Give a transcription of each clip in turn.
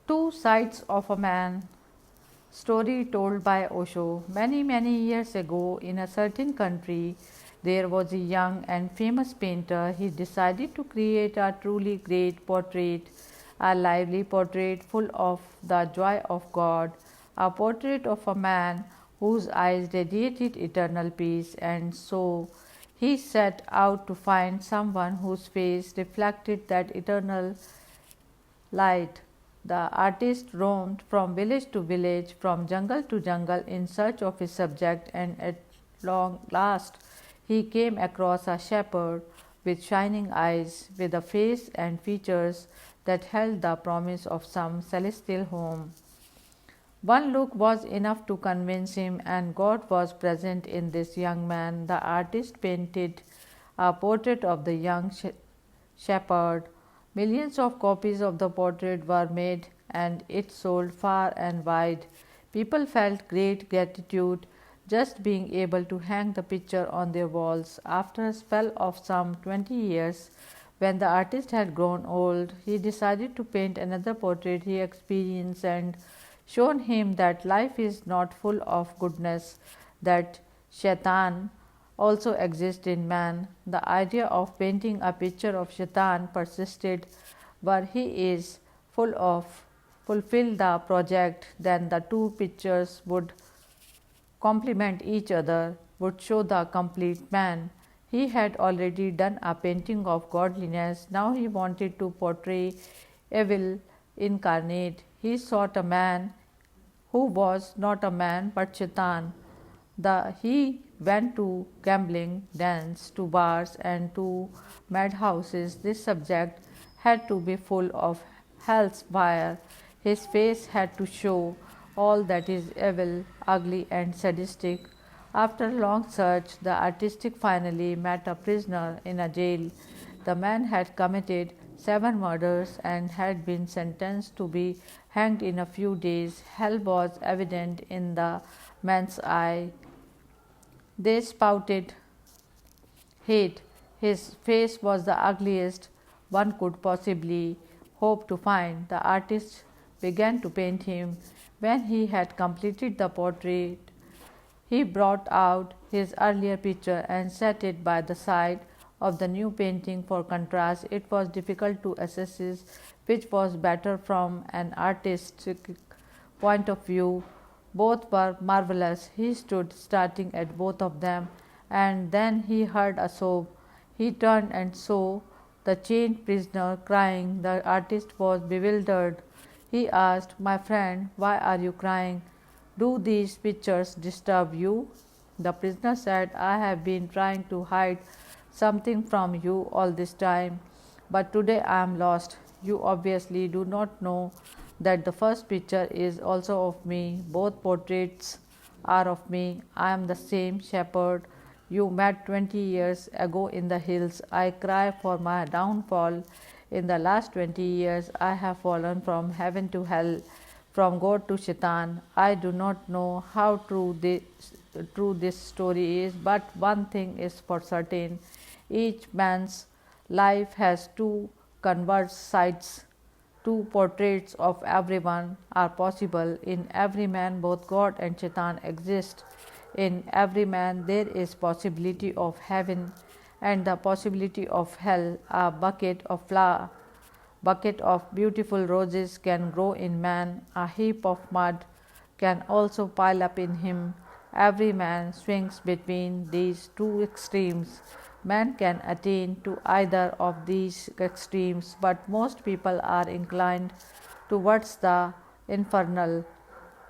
Two Sides of a Man. Story told by Osho. Many years ago, in a certain country, there was a young and famous painter. He decided to create a truly great portrait, a lively portrait full of the joy of God, a portrait of a man whose eyes radiated eternal peace. And so he set out to find someone whose face reflected that eternal light. The artist roamed from village to village, from jungle to jungle in search of his subject, and at long last he came across a shepherd with shining eyes, with a face and features that held the promise of some celestial home. One look was enough to convince him, and God was present in this young man. The artist painted a portrait of the young shepherd. Millions of copies of the portrait were made, and it sold far and wide. People felt great gratitude just being able to hang the picture on their walls. After a spell of some 20 years, when the artist had grown old, he decided to paint another portrait he experienced and shown him that life is not full of goodness, that Shaitan also exists in man. The idea of painting a picture of Shaitan persisted. Were he is full of fulfill the project, then the two pictures would complement each other, would show the complete man. He had already done a painting of godliness. Now he wanted to portray evil incarnate. He sought a man who was not a man but Shaitan. He went to gambling dens, to bars, and to madhouses. This subject had to be full of hell's fire. His face had to show all that is evil, ugly, and sadistic. After a long search, the artist finally met a prisoner in a jail. The man had committed 7 murders and had been sentenced to be hanged in a few days. Hell was evident in the man's eye. They spouted hate. His face was the ugliest one could possibly hope to find. The artist began to paint him. When he had completed the portrait, he brought out his earlier picture and set it by the side of the new painting for contrast. It was difficult to assess which was better from an artistic point of view. Both were marvelous. He stood staring at both of them, and then he heard a sob. He turned and saw the chained prisoner crying. The artist was bewildered. He asked, "My friend, why are you crying? Do these pictures disturb you?" The prisoner said, "I have been trying to hide something from you all this time, but today I am lost. You obviously do not know that the first picture is also of me. Both portraits are of me. I am the same shepherd you met 20 years ago in the hills. I cry for my downfall. In the last 20 years, I have fallen from heaven to hell, from God to Shaitan. I do not know how true this story is, but one thing is for certain. Each man's life has two converged sides. Two portraits of everyone are possible. In every man, both God and Shaitan exist. In every man, there is possibility of heaven and the possibility of hell. A bucket of beautiful roses can grow in man. A heap of mud can also pile up in him. Every man swings between these two extremes. Man can attain to either of these extremes, but most people are inclined towards the infernal.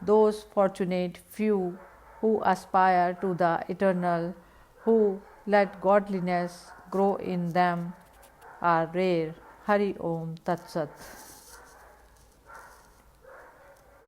Those fortunate few who aspire to the eternal, who let godliness grow in them, are rare. Hari Om Tat Sat.